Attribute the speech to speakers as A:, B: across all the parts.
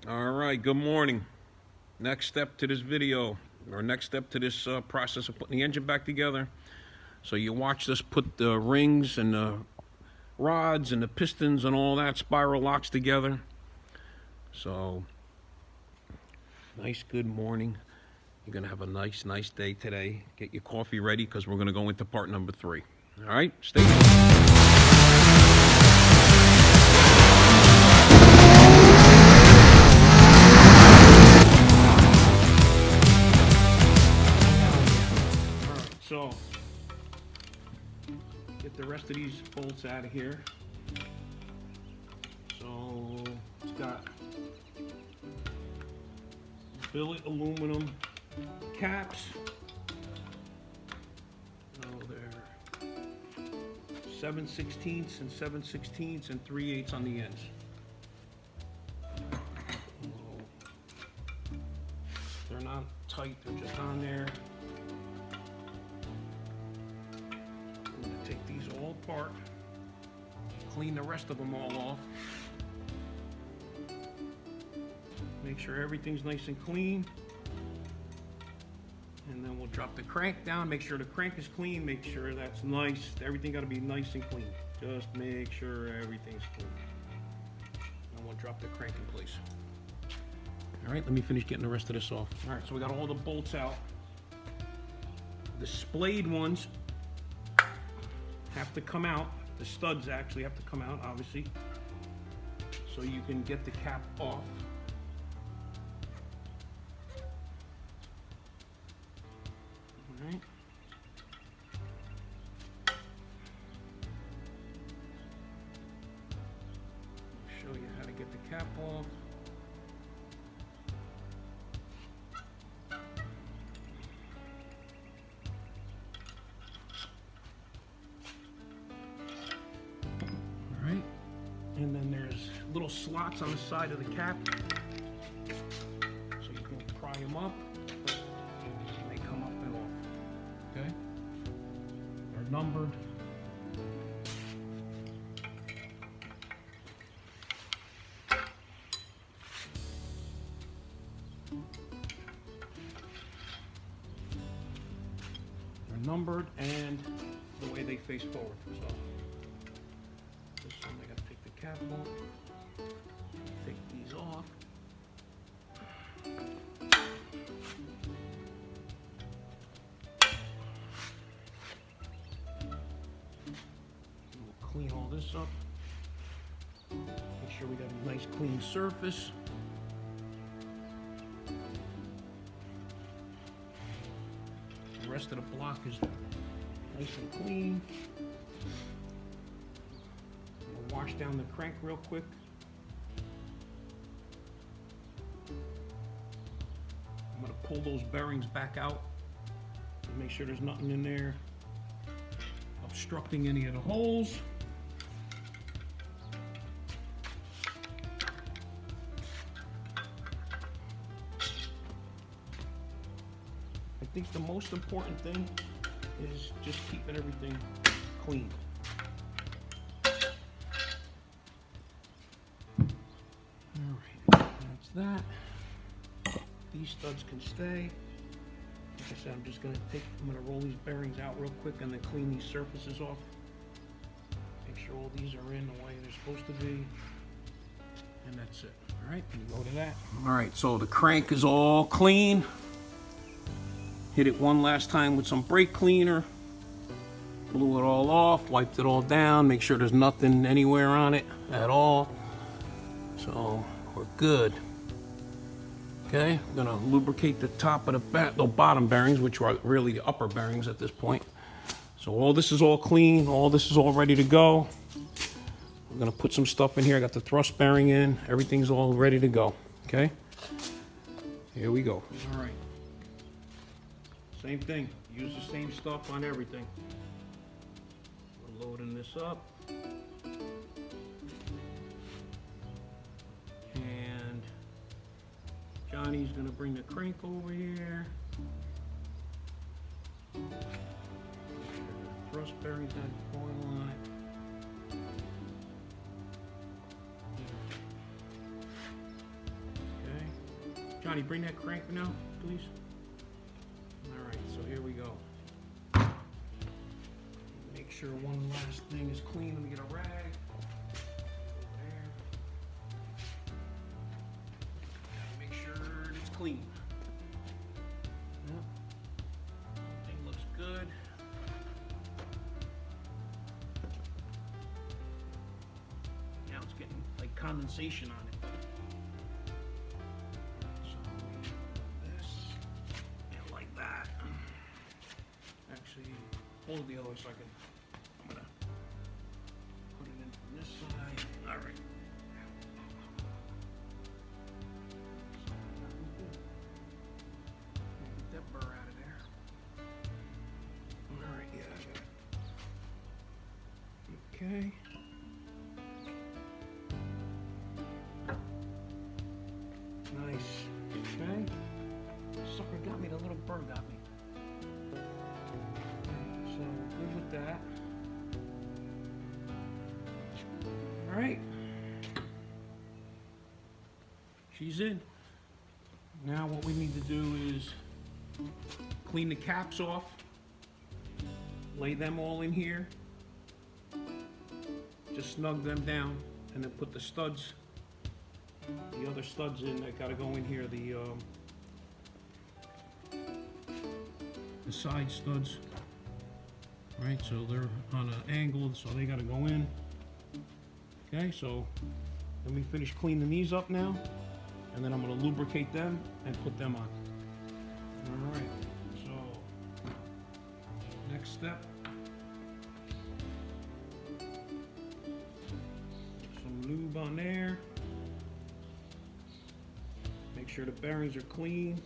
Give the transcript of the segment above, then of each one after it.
A: All right, good morning. Next step to this video, or next step to this process of putting the engine back together. So you watched us put the rings and the rods and the pistons and all that spiral locks together. So, nice good morning. You're gonna have a nice day today. Get your coffee ready because we're gonna go into part number 3. All right, stay tuned. So, get the rest of these bolts out of here. So, it's got billet aluminum caps. Oh, they're 7/16 and 7/16 and 3/8 on the ends. They're not tight, they're just on there. I'm gonna take these all apart, clean the rest of them all off. Make sure everything's nice and clean. And then we'll drop the crank down, make sure the crank is clean, make sure that's nice. Everything gotta be nice and clean. Just make sure everything's clean. And we'll drop the crank in place. All right, let me finish getting the rest of this off. All right, so we got all the bolts out. The splayed ones have to come out. The studs actually have to come out, obviously, so you can get the cap off. All right. I'll show you how to get the cap off. And then there's little slots on the side of the cap, so you can pry them up, and they come up and off, okay? They're numbered. They're numbered and the way they face forward, so. This one, I gotta take the cap off, take these off. We'll clean all this up. Make sure we got a nice clean surface. The rest of the block is nice and clean. Wash down the crank real quick. I'm going to pull those bearings back out and make sure there's nothing in there obstructing any of the holes. I think the most important thing is just keeping everything clean. That. These studs can stay. Like I said, I'm gonna roll these bearings out real quick and then clean these surfaces off. Make sure all these are in the way they're supposed to be. And that's it. All right, can you go to that? All right, so the crank is all clean. Hit it one last time with some brake cleaner. Blew it all off, wiped it all down, make sure there's nothing anywhere on it at all. So we're good. Okay, I'm gonna lubricate the top of the bottom bearings, which are really the upper bearings at this point. So all this is all clean, all this is all ready to go. I'm gonna put some stuff in here. I got the thrust bearing in, everything's all ready to go. Okay, here we go. All right, same thing, use the same stuff on everything. We're loading this up. Johnny's gonna bring the crank over here. Thrust bearings had coil on it. Johnny, bring that crank now, please. All right, so here we go. Make sure one last thing is clean. Let me get a rag. There. Gotta make sure it's clean. Yep. Everything looks good. Now it's getting like condensation on it. So this and like that. Actually, hold the other so I can. I'm gonna put it in from this side. All right. Get that burr out of there. All right, yeah, I got it. Okay. Nice. Okay. Sucker got me. The little burr got me. So good with that. All right. She's in. Now what we need to do is clean the caps off. Lay them all in here. Just snug them down and then put the studs, the other studs in that gotta go in here, the side studs. Right, so they're on an angle, so they gotta go in. Okay, so let me finish cleaning these up now, and then I'm gonna lubricate them and put them on. All right, so next step. Some lube on there. Make sure the bearings are clean.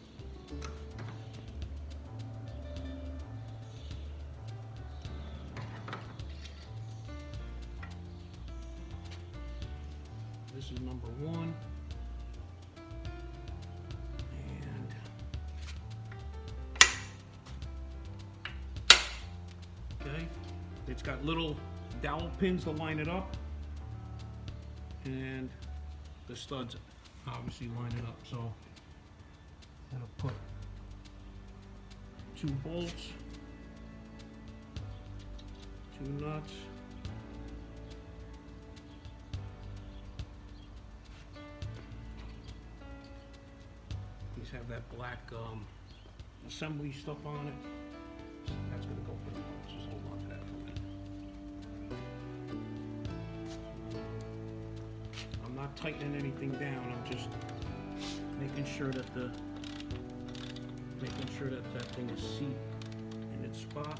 A: This is number one. And okay, it's got little dowel pins to line it up, and the studs obviously line it up. So I'm gonna put 2 bolts, 2 nuts. These have that black assembly stuff on it. That's gonna go for the bolts. Just hold on to that for a minute. I'm not tightening anything down. I'm just making sure that that thing is seated in its spot.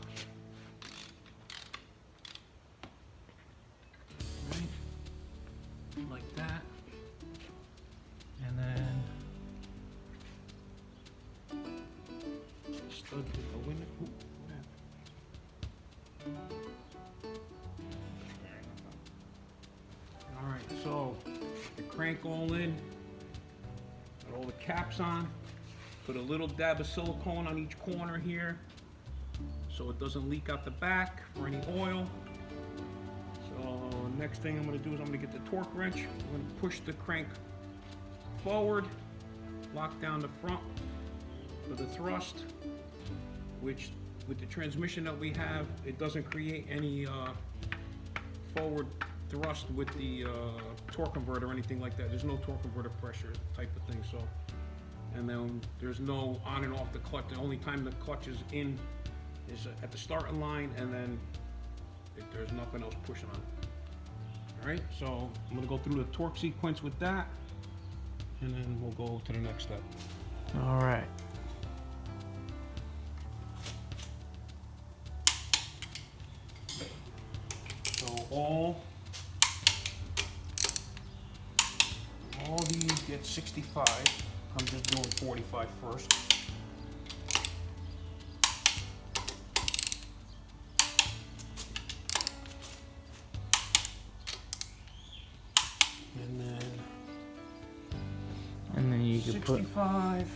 A: Right, like that, and then stud to go in it. Ooh, all right, so the crank all in, got all the caps on. Put a little dab of silicone on each corner here so it doesn't leak out the back for any oil. So next thing I'm going to do is I'm going to get the torque wrench. I'm going to push the crank forward, lock down the front for the thrust, which with the transmission that we have, it doesn't create any forward thrust with the torque converter or anything like that. There's no torque converter pressure type of thing. So, and then there's no on and off the clutch. The only time the clutch is in is at the starting line, and then there's nothing else pushing on it. All right, so I'm gonna go through the torque sequence with that, and then we'll go to the next step. All right. So all these get 65. I'm just doing 45 first.
B: And then you could put
A: 65.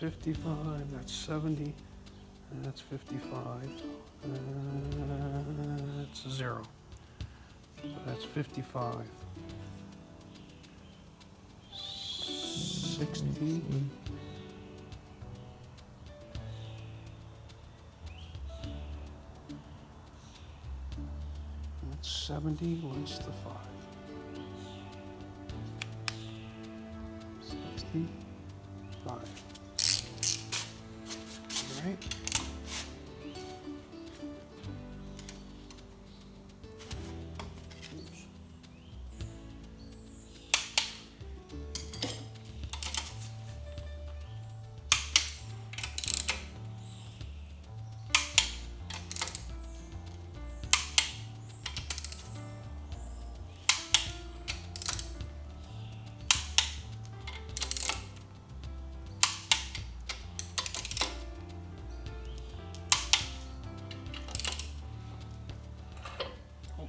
A: 55, that's 70, that's 55, that's 0. So that's 55. 60. That's 70 less the 5. 65. All right.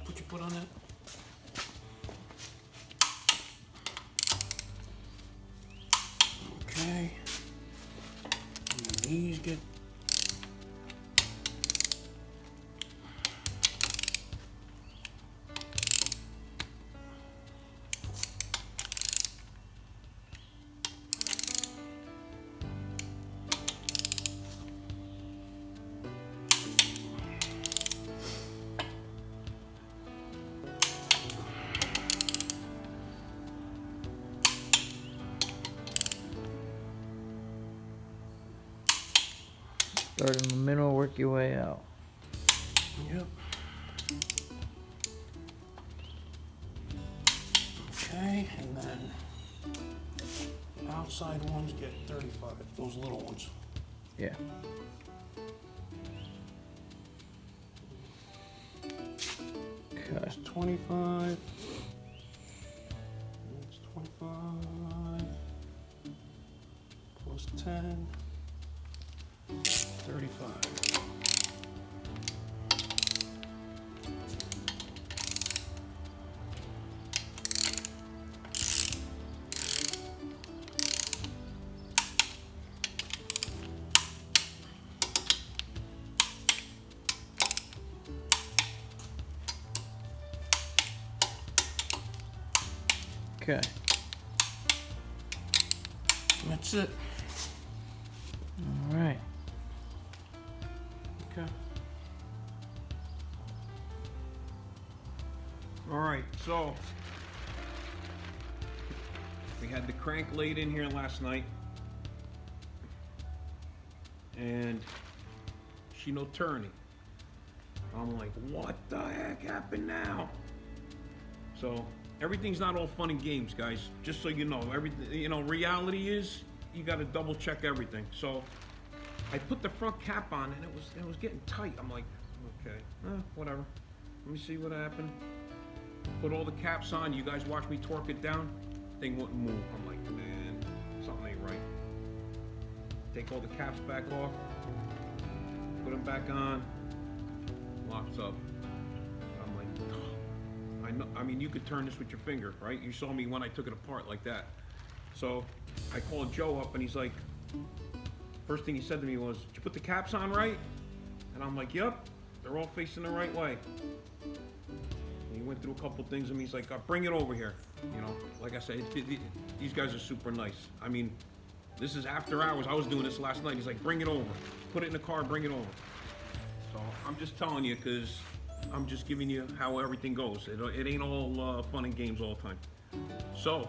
A: Put your foot on that. Okay. And these get
B: Start in the middle, work your way out.
A: Yep. Okay, and then the outside ones get 35, those little ones.
B: Yeah. Okay.
A: That's 25. That's 25. Plus 10. 35.
B: Okay.
A: That's it.
B: All right.
A: Okay. All right, so we had the crank laid in here last night, and she no turning. I'm like, what the heck happened now? So everything's not all fun and games, guys. Just so you know, reality is you got to double check everything. So I put the front cap on, and it was getting tight. I'm like, okay, whatever. Let me see what happened. Put all the caps on. You guys watch me torque it down. Thing wouldn't move. I'm like, man, something ain't right. Take all the caps back off. Put them back on. Locks up. I'm like, I know. I mean, you could turn this with your finger, right? You saw me when I took it apart like that. So I called Joe up, and he's like, first thing he said to me was, did you put the caps on right? And I'm like, yep, they're all facing the right way. And he went through a couple things with me. He's like, bring it over here. You know, like I said, these guys are super nice. I mean, this is after hours. I was doing this last night. He's like, bring it over. Put it in the car, bring it over. So I'm just telling you, because I'm just giving you how everything goes. It ain't all fun and games all the time. So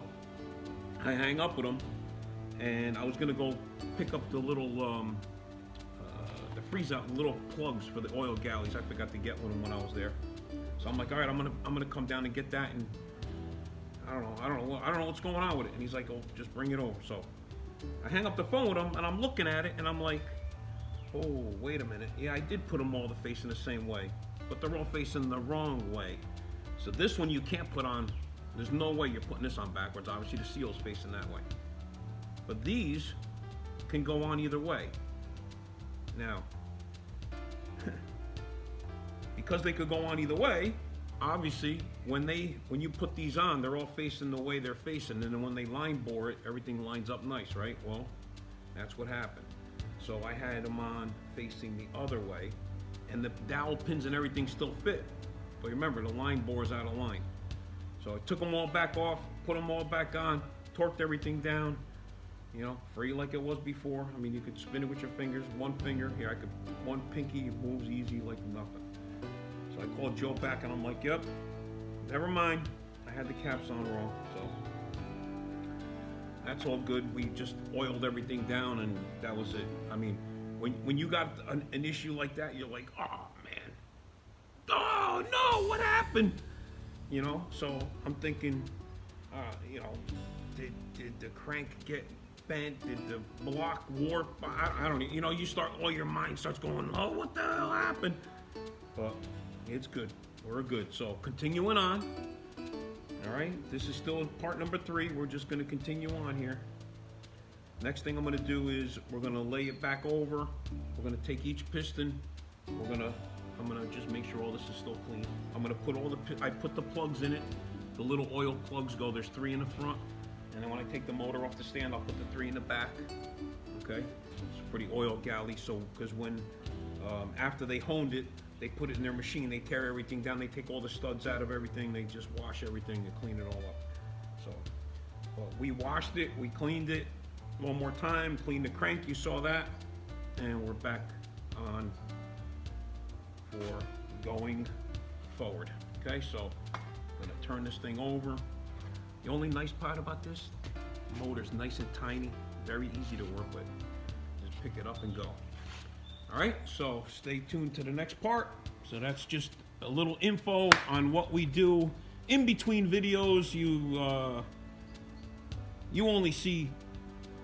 A: I hang up with him, and I was gonna go pick up the little the freeze out little plugs for the oil galleys. I forgot to get one when I was there. So I'm like, all right, I'm gonna come down and get that, and I don't know what's going on with it. And he's like, oh, just bring it over. So I hang up the phone with him, and I'm looking at it, and I'm like, oh, wait a minute. Yeah, I did put them all facing the same way, but they're all facing the wrong way. So this one you can't put on. There's no way you're putting this on backwards. Obviously, the seal's facing that way. But these can go on either way. Now, because they could go on either way, obviously, when you put these on, they're all facing the way they're facing, and then when they line bore it, everything lines up nice, right? Well, That's what happened. So I had them on facing the other way, and the dowel pins and everything still fit. But remember, the line bore's out of line. So I took them all back off, put them all back on, torqued everything down, you know, free like it was before. I mean, you could spin it with your fingers, one finger. Here, I could, one pinky, it moves easy like nothing. So I called Joe back and I'm like, yep, never mind. I had the caps on wrong, so that's all good. We just oiled everything down and that was it. I mean, when you got an issue like that, you're like, oh man, oh no, what happened? You know, so I'm thinking, you know, did the crank get bent? Did the block warp? I don't know. You know, you start, all your mind starts going, oh, what the hell happened? But it's good. We're good. So continuing on. All right, this is still part number 3. We're just going to continue on here. Next thing I'm going to do is we're going to lay it back over. We're going to take each piston. I'm going to just make sure all this is still clean. I'm going to put I put the plugs in it. The little oil plugs go. There's 3 in the front. And then when I take the motor off the stand, I'll put the 3 in the back. Okay, it's pretty oil galley. So, because when, after they honed it, they put it in their machine, they tear everything down, they take all the studs out of everything, they just wash everything and clean it all up. So, well, we washed it, we cleaned it one more time, cleaned the crank, you saw that, and we're back on for going forward. Okay, so I'm gonna turn this thing over. The only nice part about this, the motor's nice and tiny, very easy to work with. Just pick it up and go. All right, so stay tuned to the next part. So that's just a little info on what we do in between videos. You only see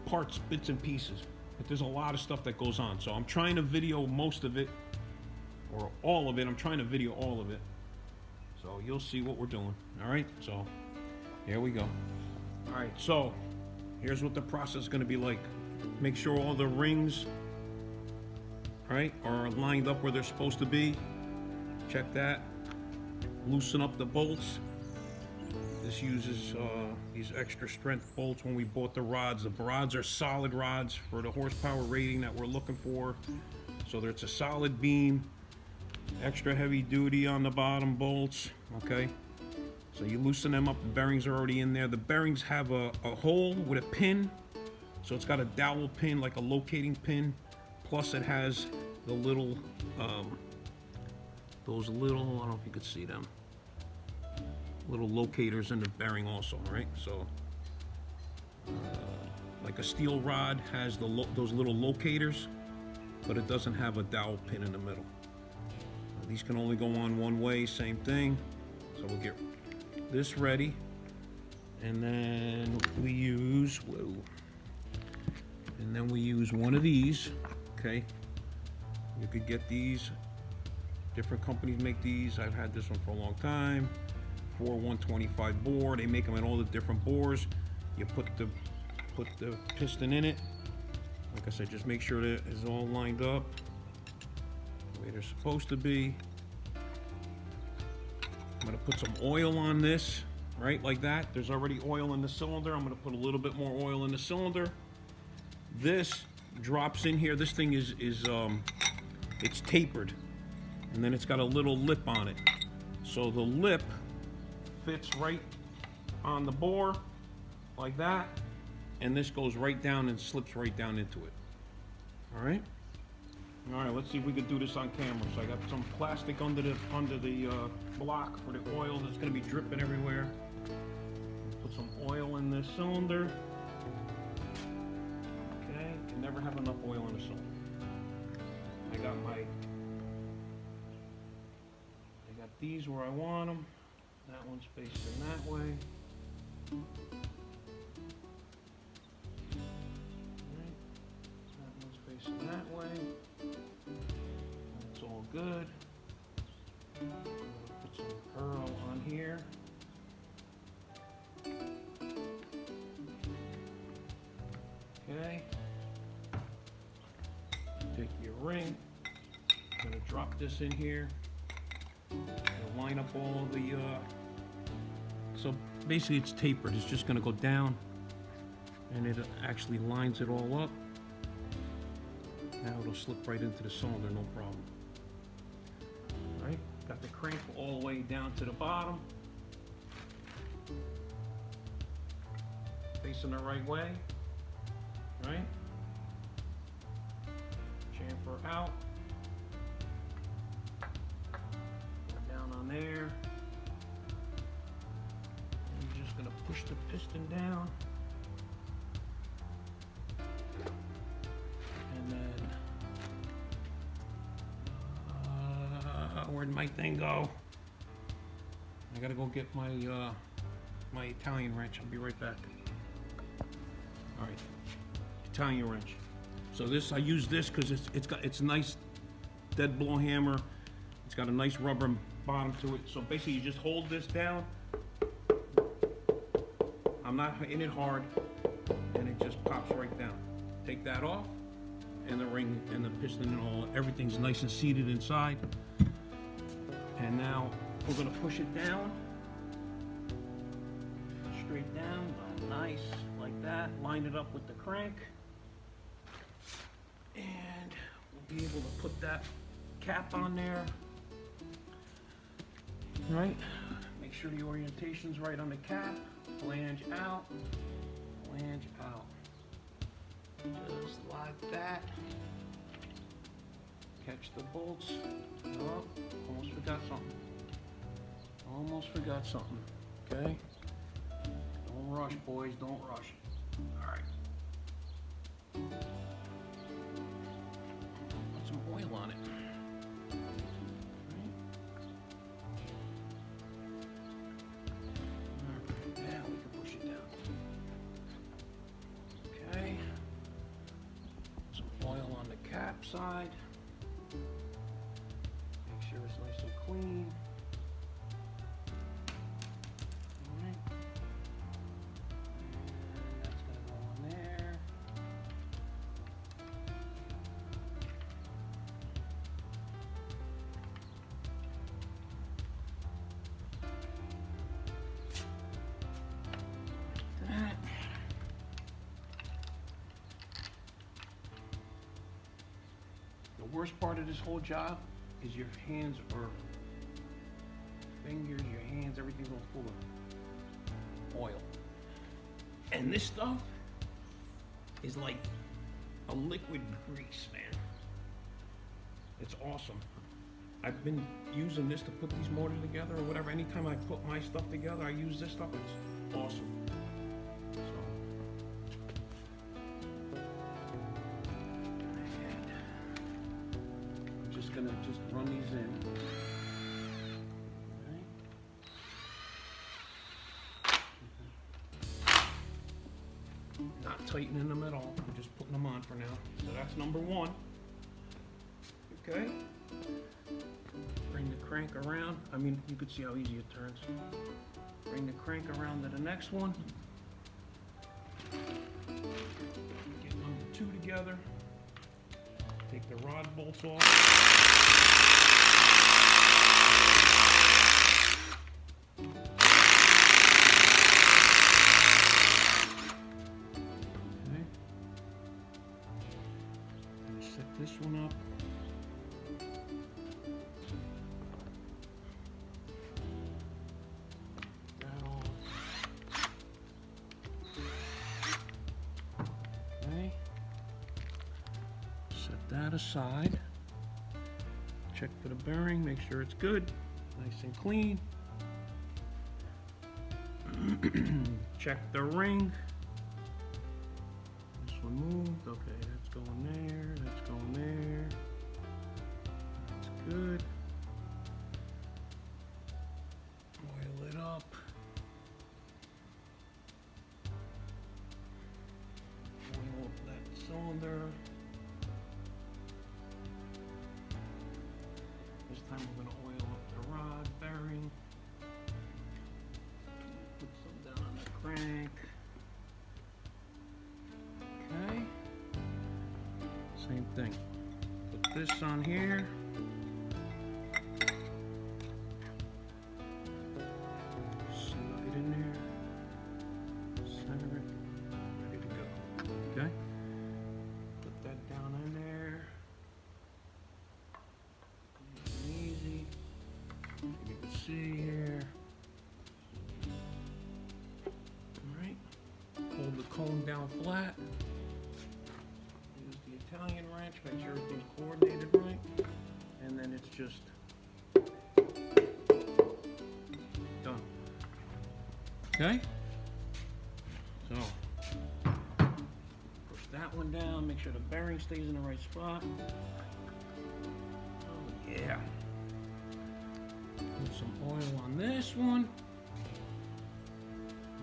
A: parts, bits and pieces, but there's a lot of stuff that goes on. So I'm trying to video most of it, or all of it. I'm trying to video all of it. So you'll see what we're doing. All right, so here we go. All right, so here's what the process is going to be like. Make sure all the rings, right, are lined up where they're supposed to be. Check that. Loosen up the bolts. This uses these extra strength bolts when we bought the rods. The rods are solid rods for the horsepower rating that we're looking for. So that it's a solid beam, extra heavy duty on the bottom bolts, okay? So you loosen them up, the bearings are already in there. The bearings have a hole with a pin. So it's got a dowel pin, like a locating pin. Plus it has the little, those little, I don't know if you could see them, little locators in the bearing also, right? So, like a steel rod has those little locators, but it doesn't have a dowel pin in the middle. These can only go on one way, same thing. So we'll get this ready, and then we use, one of these, okay? You could get these, different companies make these. I've had this one for a long time. 125 bore, they make them in all the different bores. You put the piston in it. Like I said, just make sure that it's all lined up the way they're supposed to be. I'm gonna put some oil on this, right, like that. There's already oil in the cylinder. I'm gonna put a little bit more oil in the cylinder. This drops in here. This thing is it's tapered, and then it's got a little lip on it. So the lip fits right on the bore, like that, and this goes right down and slips right down into it. All right. Let's see if we can do this on camera. So I got some plastic under the block for the oil that's going to be dripping everywhere. Put some oil in this cylinder. Okay, can never have enough oil in a cylinder. I got these where I want them. That one's facing that way. Right. That one's facing that way. That's all good. Put some pearl on here. Okay. Take your ring. I'm gonna drop this in here. Gonna line up all the so basically it's tapered. It's just gonna go down, and it actually lines it all up. Now it'll slip right into the cylinder, no problem. All right, got the crank all the way down to the bottom. Facing the right way, right? Chamfer out. We're down on there. And you're just gonna push the piston down. And then, where'd my thing go? I gotta go get my my Italian wrench. I'll be right back. All right, Italian wrench. So this, I use this because it's a nice dead blow hammer. It's got a nice rubber bottom to it. So basically, you just hold this down. I'm not hitting it hard, and it just pops right down. Take that off, and the ring and the piston and all, everything's nice and seated inside. And now we're gonna push it down, straight down, nice, like that. Line it up with the crank, and we'll be able to put that cap on there. Right, make sure the orientation's right on the cap. Flange out, flange out. Just like that. Catch the bolts. Oh, almost forgot something. Almost forgot something. Okay? Don't rush, boys, don't rush. Alright. Put some oil on it. Alright, now we can push it down. Okay. Some oil on the cap side. Make sure it's nice and clean. Alright. And that's gonna go on there. That. The worst part of this whole job is your hands or fingers, your hands, everything's all full of oil. And this stuff is like a liquid grease, man. It's awesome. I've been using this to put these motors together or whatever. Anytime I put my stuff together, I use this stuff. It's awesome. Gonna just run these in. Okay. Not tightening them at all. I'm just putting them on for now. So that's number one. Okay. Bring the crank around. I mean, you can see how easy it turns. Bring the crank around to the next one. Get number two together. Take the rod bolts off. Okay. Set this one up. That off. Okay. Set that aside. Check for the bearing, make sure it's good, nice and clean. Check the ring. This one moved. Okay, that's going there, that's going there. That's good. Oil it up. Oil up that cylinder. This time we're going to oil up the rod bearing. Put some down on the crank. Okay. Same thing. Put this on here. Slide in there. Center it. Ready to go. Okay. Put that down in there. see here. Alright. Hold the cone down flat. Use the Italian wrench, make sure everything's coordinated right. And then it's just done. Okay? So, push that one down, make sure the bearing stays in the right spot. Oh yeah. Put some oil on this one.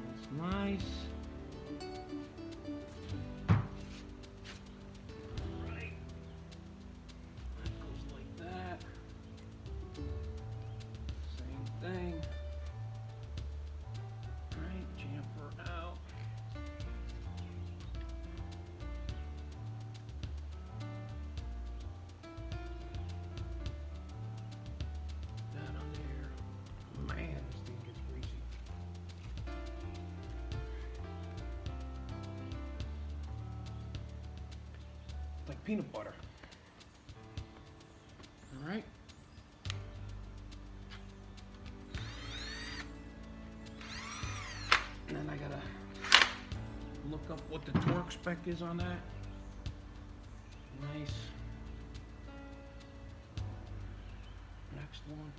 A: That's nice. Alright. That goes like that. Same thing. Alright, chamfer out. That on there. Man, this thing gets greasy. It's like peanut butter. Alright. And then I gotta look up what the torque spec is on that. Nice. Next one.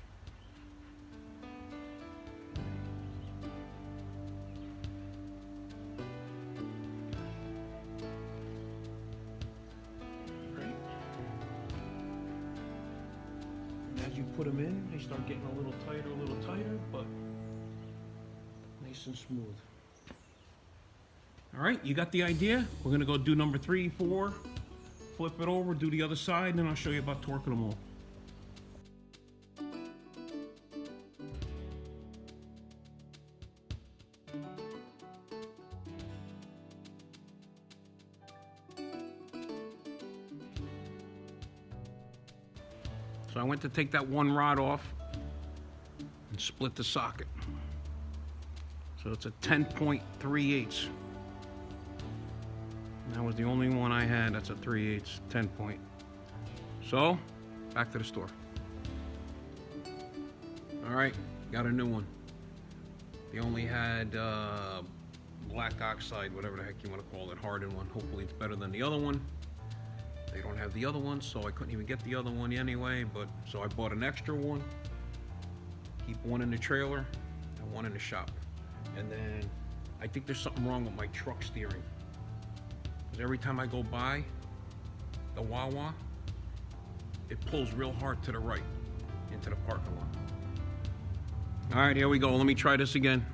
A: Great. And as you put them in, they start getting a little tighter, but nice and smooth. All right, you got the idea? We're gonna go do number 3, 4, flip it over, do the other side, and then I'll show you about torquing them all. So I went to take that one rod off and split the socket. So it's a 10.3/8. That was the only one I had. That's a 3/8, 10 point. So, back to the store. All right, got a new one. They only had black oxide, whatever the heck you want to call it, hardened one. Hopefully it's better than the other one. They don't have the other one, so I couldn't even get the other one anyway, but so I bought an extra one. Keep one in the trailer and one in the shop. And then I think there's something wrong with my truck steering. Because every time I go by the Wawa, it pulls real hard to the right into the parking lot. All right, here we go. Let me try this again.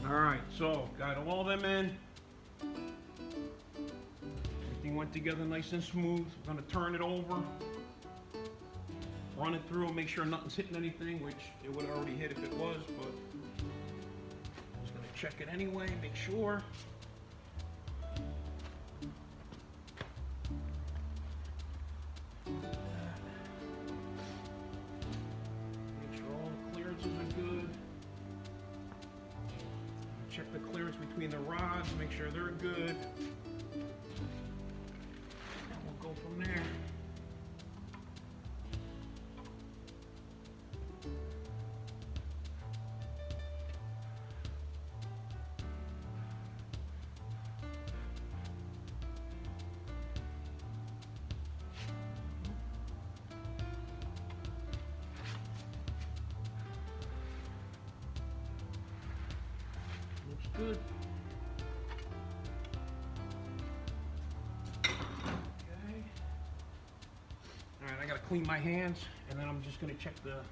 A: All right, so got all them in. Everything went together nice and smooth. I'm gonna turn it over, run it through, make sure nothing's hitting anything, which it would already hit if it was, but I'm just gonna check it anyway, make sure. Make sure all the clearances are good. Check the clearance between the rods, make sure they're good. And we'll go from there. Looks good. Okay. All right, I gotta clean my hands, and then I'm just gonna check the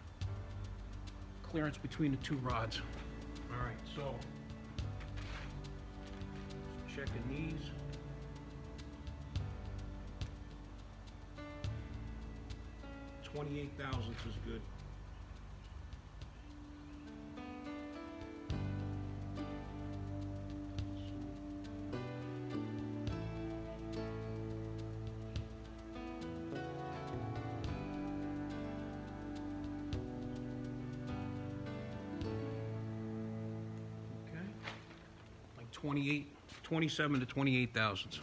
A: clearance between the two rods. All right, so checking these. $28 thousandths is good. Okay, like 27 to 28 thousandths.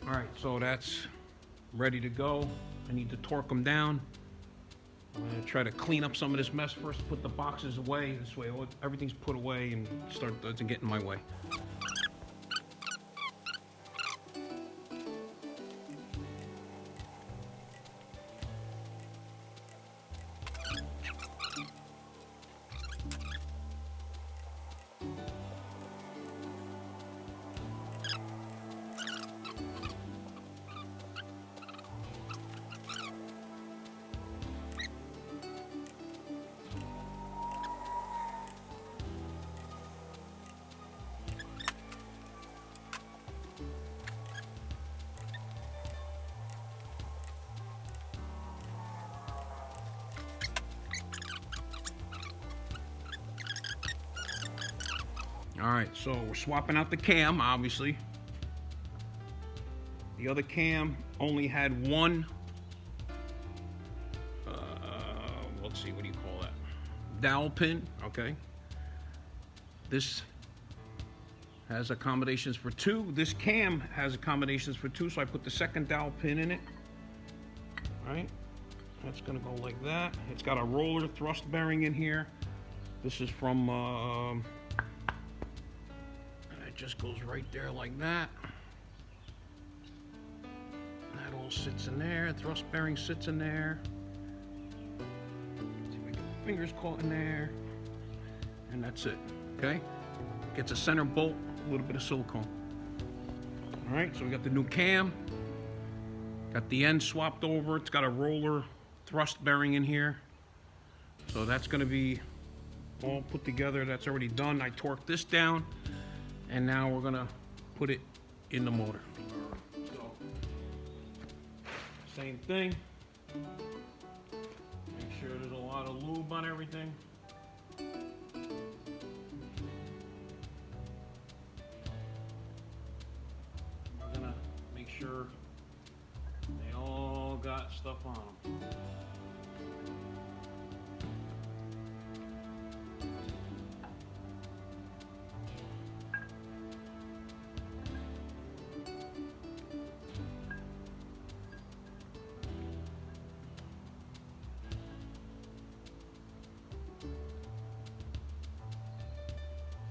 A: All right, so that's ready to go. I need to torque them down. I'm gonna try to clean up some of this mess first, put the boxes away. This way everything's put away and doesn't get in my way. All right, so we're swapping out the cam, obviously. The other cam only had one, let's see, what do you call that? Dowel pin, okay. This has accommodations for two. This cam has accommodations for two, so I put the second dowel pin in it. All right, that's gonna go like that. It's got a roller thrust bearing in here. This is from, it just goes right there like that. That all sits in there. Thrust bearing sits in there. See if I get my fingers caught in there. And that's it. Okay? Gets a center bolt, a little bit of silicone. All right, so we got the new cam. Got the end swapped over. It's got a roller thrust bearing in here. So that's going to be all put together. That's already done. I torqued this down. And now we're gonna put it in the motor. So, same thing. Make sure there's a lot of lube on everything. We're gonna make sure they all got stuff on them.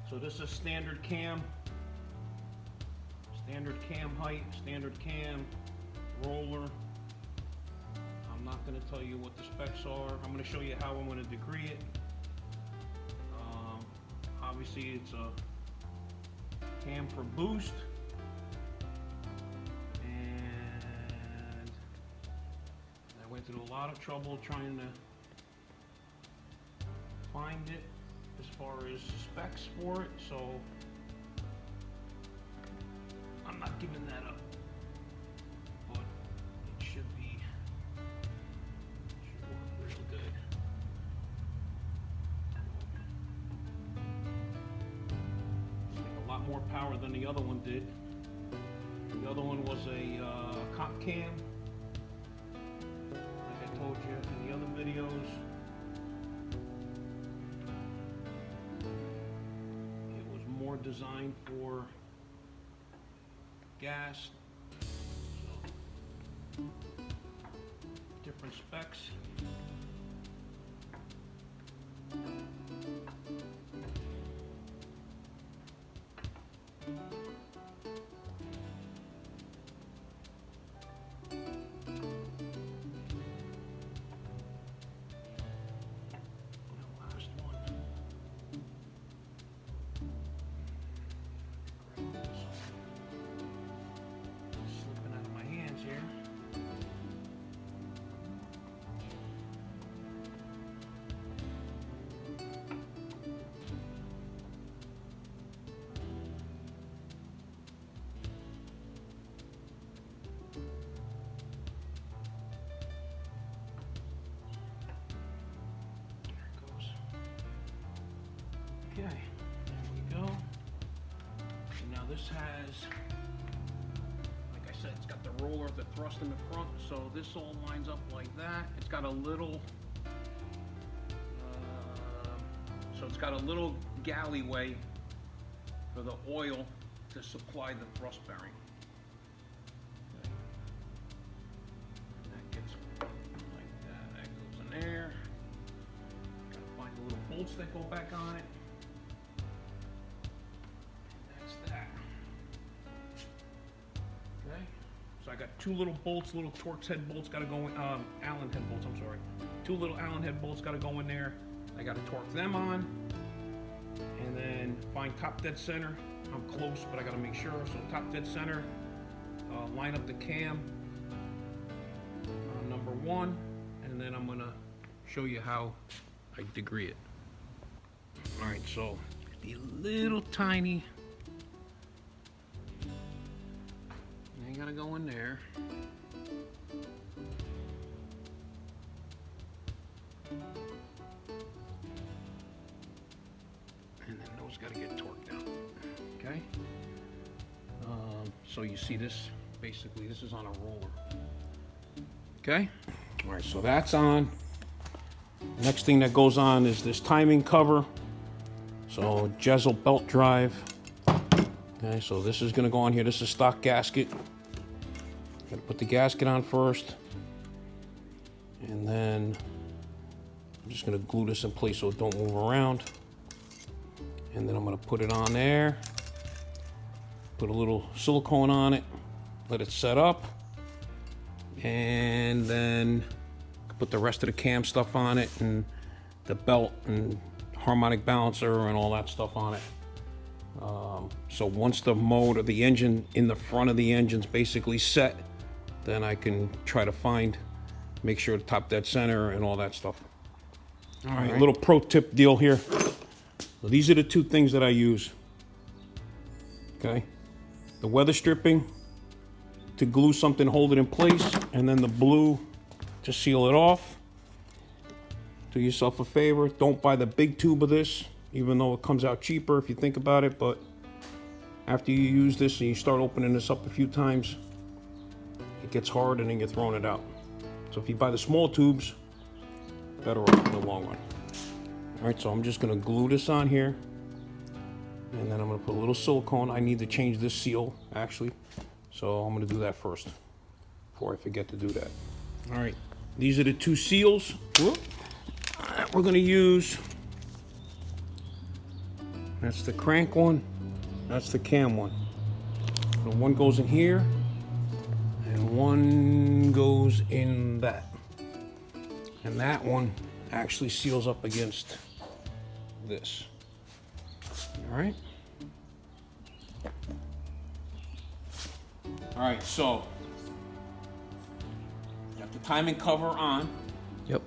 A: So this is standard cam height, standard cam, roller. I'm not going to tell you what the specs are. I'm going to show you how I'm going to degree it. Obviously it's a cam for boost. And I went through a lot of trouble trying to find it as far as specs for it, so I'm not giving that up, but it should work real good. It's like a lot more power than the other one did. The other one was a cop cam, like I told you in the other videos. More designed for gas, so different specs. Okay, there we go. And now this has, like I said, it's got the roller, the thrust in the front, so this all lines up like that. It's got a little, galleyway for the oil to supply the thrust bearing. Okay. And that gets like that. That goes in there. Gotta find the little bolts that go back on it. And that's that. Okay. So I got two little bolts, little Torx head bolts gotta go in, Allen head bolts, I'm sorry. Two little Allen head bolts gotta go in there. I gotta torque them on. And then find top dead center. I'm close, but I gotta make sure. So top dead center, line up the cam, number 1, and then I'm gonna show you how I degree it. All right, so the little tiny, they gotta go in there. And then those gotta get torqued out, okay? So you see this, basically this is on a roller, okay? All right, so that's on. Next thing that goes on is this timing cover. So Jesel belt drive. Okay, so this is gonna go on here. This is stock gasket. Gotta put the gasket on first. And then I'm just gonna glue this in place so it don't move around. And then I'm gonna put it on there. Put a little silicone on it. Let it set up. And then put the rest of the cam stuff on it and the belt and harmonic balancer and all that stuff on it. So once the mode of the engine in the front of the engine's basically set, then I can try to make sure the top dead center and all that stuff. All right, little pro tip deal here. So these are the two things that I use. Okay, the weather stripping to glue something, hold it in place, and then the blue to seal it off. Do yourself a favor, don't buy the big tube of this, even though it comes out cheaper if you think about it, but after you use this and you start opening this up a few times, it gets hard and then you're throwing it out. So if you buy the small tubes, better off in the long run. All right, so I'm just gonna glue this on here, and then I'm gonna put a little silicone. I need to change this seal, actually, so I'm gonna do that first before I forget to do that. All right, these are the two seals that we're gonna use. That's the crank one, that's the cam one. So one goes in here, and one goes in that. And that one actually seals up against this. All right. All right, so got the timing cover on.
B: Yep.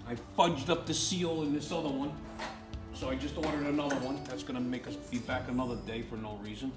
A: I fudged up the seal in this other one, so I just ordered another one. That's gonna make us be back another day for no reason.